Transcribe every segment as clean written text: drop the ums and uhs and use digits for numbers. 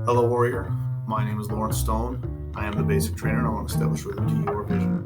Hello, Warrior. My name is Lawrence Stone. I am the basic trainer, and I want to establish rhythm to your vision.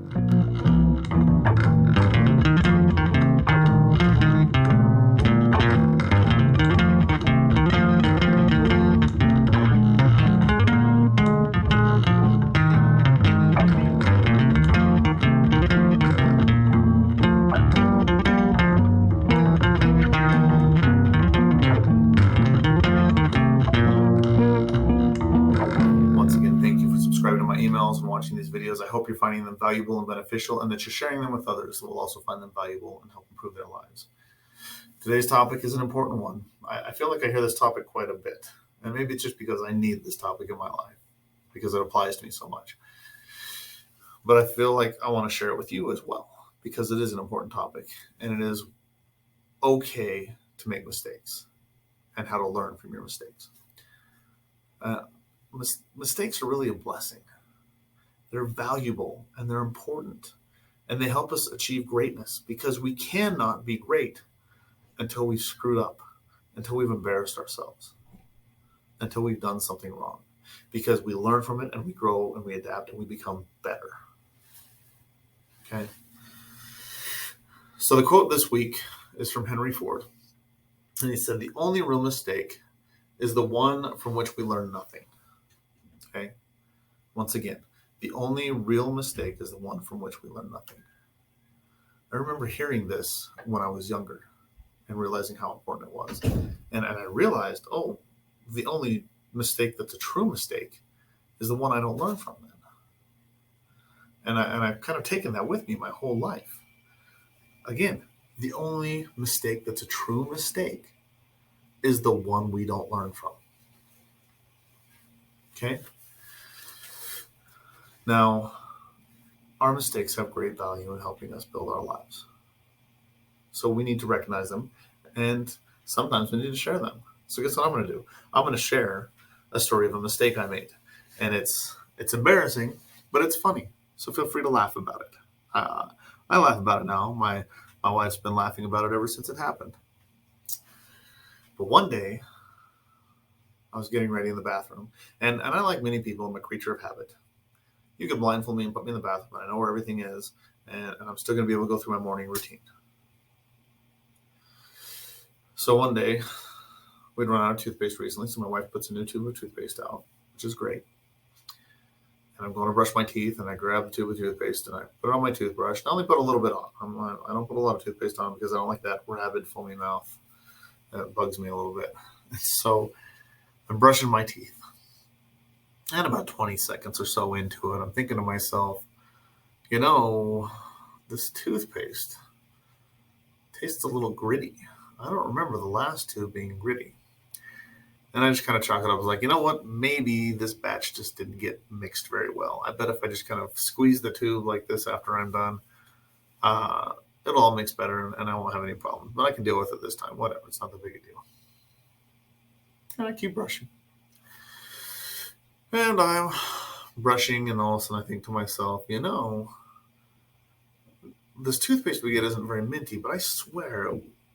Once again, thank you for subscribing to my emails and watching these videos. I hope you're finding them valuable and beneficial, and that you're sharing them with others who will also find them valuable and help improve their lives. Today's topic is an important one. I feel like I hear this topic quite a bit, and maybe it's just because I need this topic in my life, because it applies to me so much. But I feel like I want to share it with you as well, because it is an important topic, and it is okay to make mistakes and how to learn from your mistakes. Mistakes are really a blessing. They're valuable and they're important, and they help us achieve greatness, because we cannot be great until we've screwed up, until we've embarrassed ourselves, until we've done something wrong, because we learn from it and we grow and we adapt and we become better. Okay. So the quote this week is from Henry Ford, and he said, "The only real mistake is the one from which we learn nothing." Okay. Once again, the only real mistake is the one from which we learn nothing. I remember hearing this when I was younger and realizing how important it was. And I realized, the only mistake that's a true mistake is the one I don't learn from then. And I've kind of taken that with me my whole life. Again, the only mistake that's a true mistake is the one we don't learn from. Okay? Now, our mistakes have great value in helping us build our lives. So we need to recognize them, and sometimes we need to share them. So guess what I'm going to do? I'm going to share a story of a mistake I made. And it's embarrassing, but it's funny. So feel free to laugh about it. I laugh about it now. My wife's been laughing about it ever since it happened. But one day, I was getting ready in the bathroom. And I, like many people, I'm a creature of habit. You can blindfold me and put me in the bathroom, and I know where everything is, and I'm still going to be able to go through my morning routine. So one day, we'd run out of toothpaste recently, so my wife puts a new tube of toothpaste out, which is great. And I'm going to brush my teeth, and I grab the tube of toothpaste, and I put it on my toothbrush. I only put a little bit on. I don't put a lot of toothpaste on because I don't like that rabid, foamy mouth. That bugs me a little bit. So I'm brushing my teeth. And about 20 seconds or so into it, I'm thinking to myself, this toothpaste tastes a little gritty. I don't remember the last tube being gritty. And I just kind of chalk it up. I was like, you know what? Maybe this batch just didn't get mixed very well. I bet if I just kind of squeeze the tube like this after I'm done, it'll all mix better and I won't have any problems. But I can deal with it this time. Whatever. It's not that big a deal. And I keep brushing. And I'm brushing, and all of a sudden I think to myself, this toothpaste we get isn't very minty, but I swear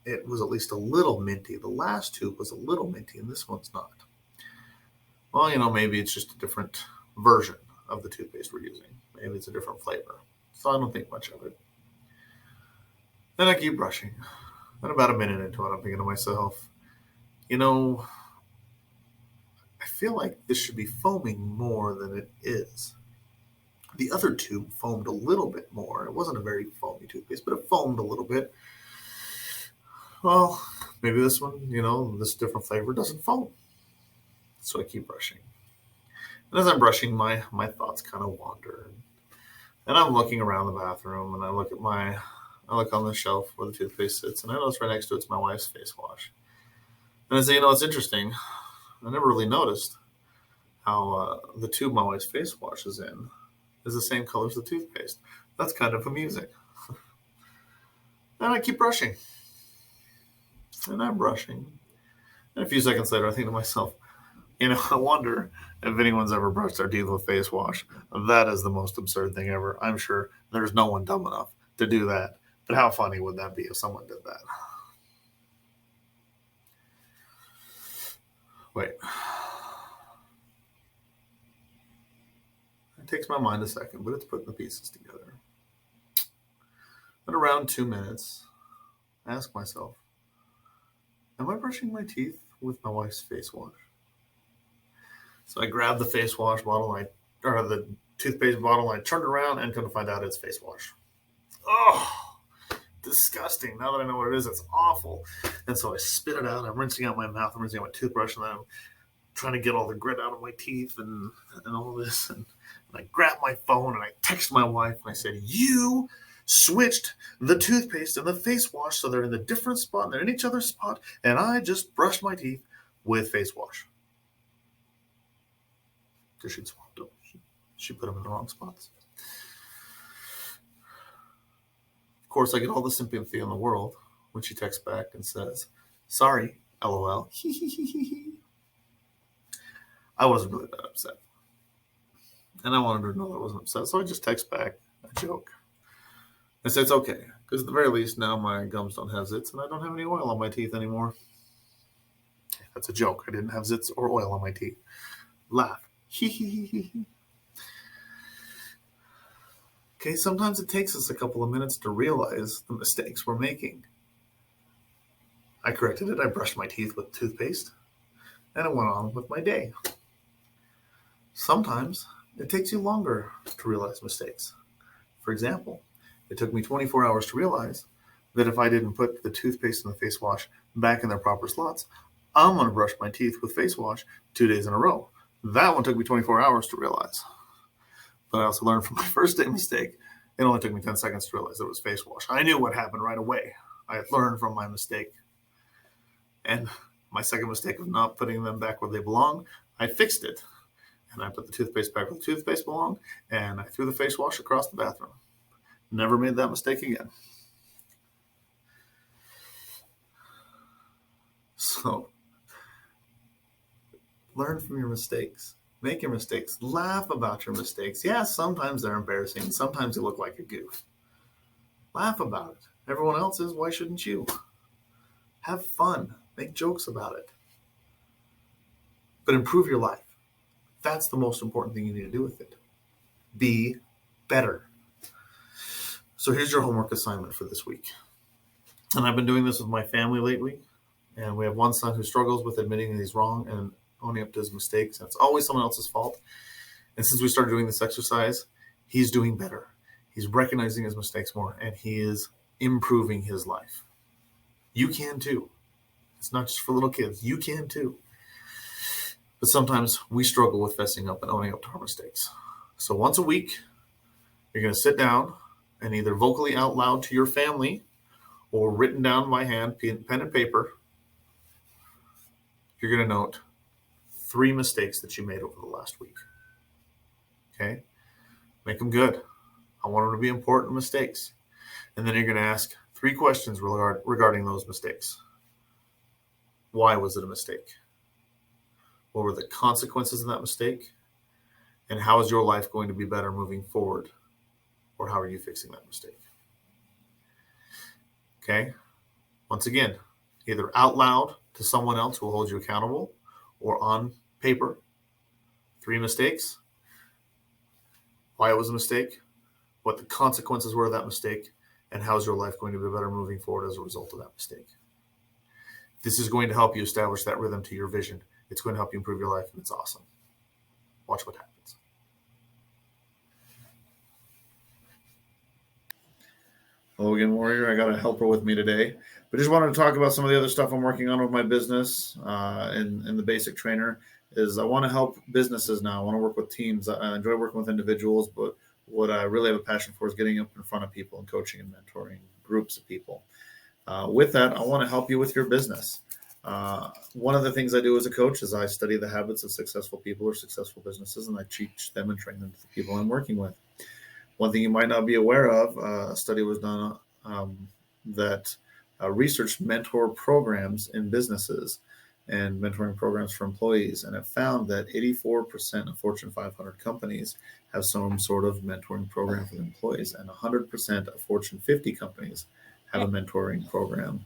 it was at least a little minty. The last tube was a little minty, and this one's not. Well, maybe it's just a different version of the toothpaste we're using. Maybe it's a different flavor. So I don't think much of it. Then I keep brushing. And about a minute into it, I'm thinking to myself, I feel like this should be foaming more than it is. The other tube foamed a little bit more. It wasn't a very foamy toothpaste, but it foamed a little bit. Well, maybe this one, this different flavor doesn't foam. So I keep brushing. And as I'm brushing, my thoughts kind of wander. And I'm looking around the bathroom, and I look on the shelf where the toothpaste sits, and I notice right next to it's my wife's face wash. And I say, it's interesting. I never really noticed how the tube my wife's face wash is in is the same color as the toothpaste. That's kind of amusing. And I keep brushing. And I'm brushing. And a few seconds later, I think to myself, I wonder if anyone's ever brushed their teeth with face wash. That is the most absurd thing ever. I'm sure there's no one dumb enough to do that. But how funny would that be if someone did that? Wait. It takes my mind a second, but it's putting the pieces together. At around 2 minutes, I ask myself, am I brushing my teeth with my wife's face wash? So I grabbed the face wash bottle, or the toothpaste bottle, I turned around and couldn't find out it's face wash. Oh, disgusting. Now that I know what it is, it's awful. And so I spit it out. I'm rinsing out my mouth. I'm rinsing out my toothbrush, and then I'm trying to get all the grit out of my teeth and all this. And I grabbed my phone and I texted my wife and I said, you switched the toothpaste and the face wash so they're in the different spot and they're in each other's spot, and I just brushed my teeth with face wash. Because she'd swapped them. She put them in the wrong spots. Of course, I get all the sympathy in the world when she texts back and says, sorry, LOL. I wasn't really that upset. And I wanted her to know that I wasn't upset, so I just text back a joke. I said, it's okay, because at the very least now my gums don't have zits and I don't have any oil on my teeth anymore. That's a joke. I didn't have zits or oil on my teeth. Laugh. Okay, sometimes it takes us a couple of minutes to realize the mistakes we're making. I corrected it. I brushed my teeth with toothpaste, and I went on with my day. Sometimes it takes you longer to realize mistakes. For example, it took me 24 hours to realize that if I didn't put the toothpaste and the face wash back in their proper slots, I'm going to brush my teeth with face wash 2 days in a row. That one took me 24 hours to realize. But I also learned from my first day mistake, it only took me 10 seconds to realize it was face wash. I knew what happened right away. I had learned from my mistake. And my second mistake of not putting them back where they belong, I fixed it. And I put the toothpaste back where the toothpaste belonged, and I threw the face wash across the bathroom. Never made that mistake again. So, learn from your mistakes. Make your mistakes. Laugh about your mistakes. Yeah, sometimes they're embarrassing. Sometimes you look like a goof. Laugh about it. Everyone else is. Why shouldn't you? Have fun. Make jokes about it. But improve your life. That's the most important thing you need to do with it. Be better. So here's your homework assignment for this week. And I've been doing this with my family lately. And we have one son who struggles with admitting that he's wrong and owning up to his mistakes. And it's always someone else's fault. And since we started doing this exercise, he's doing better. He's recognizing his mistakes more, and he is improving his life. You can too. It's not just for little kids. You can too. But sometimes we struggle with fessing up and owning up to our mistakes. So once a week, you're going to sit down and either vocally out loud to your family or written down by hand, pen and paper, you're going to note 3 mistakes that you made over the last week. Okay? Make them good. I want them to be important mistakes. And then you're going to ask 3 questions regarding those mistakes. Why was it a mistake? What were the consequences of that mistake? And how is your life going to be better moving forward? Or how are you fixing that mistake? Okay? Once again, either out loud to someone else who will hold you accountable, or on paper. 3 mistakes. Why it was a mistake, what the consequences were of that mistake, and how's your life going to be better moving forward as a result of that mistake. This is going to help you establish that rhythm to your vision. It's going to help you improve your life, and it's awesome. Watch what happens. Hello again, Warrior. I got a helper with me today, but just wanted to talk about some of the other stuff I'm working on with my business in the Basic Trainer. I want to help businesses now. I want to work with teams. I enjoy working with individuals, but what I really have a passion for is getting up in front of people and coaching and mentoring groups of people. With that, I want to help you with your business. One of the things I do as a coach is I study the habits of successful people or successful businesses, and I teach them and train them to the people I'm working with. One thing you might not be aware of, a study was done that researched mentor programs in businesses and mentoring programs for employees, and it found that 84% of Fortune 500 companies have some sort of mentoring program for the employees, and 100% of Fortune 50 companies have a mentoring program.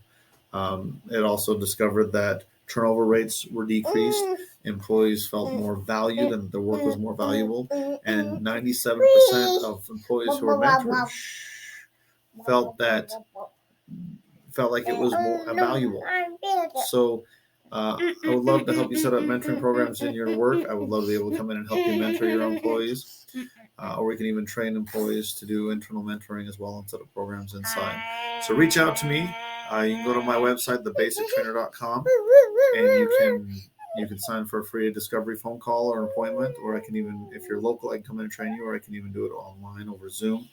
It also discovered that turnover rates were decreased employees felt more valued and their work was more valuable. And 97% of employees who were mentored felt like it was more valuable. So I would love to help you set up mentoring programs in your work. I would love to be able to come in and help you mentor your employees. Or we can even train employees to do internal mentoring as well and set up programs inside. So reach out to me. You can go to my website, thebasictrainer.com, and you can sign for a free discovery phone call or an appointment, or I can even, if you're local, I can come in and train you, or I can even do it online over Zoom,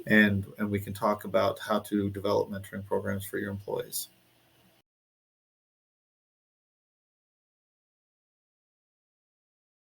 and we can talk about how to develop mentoring programs for your employees.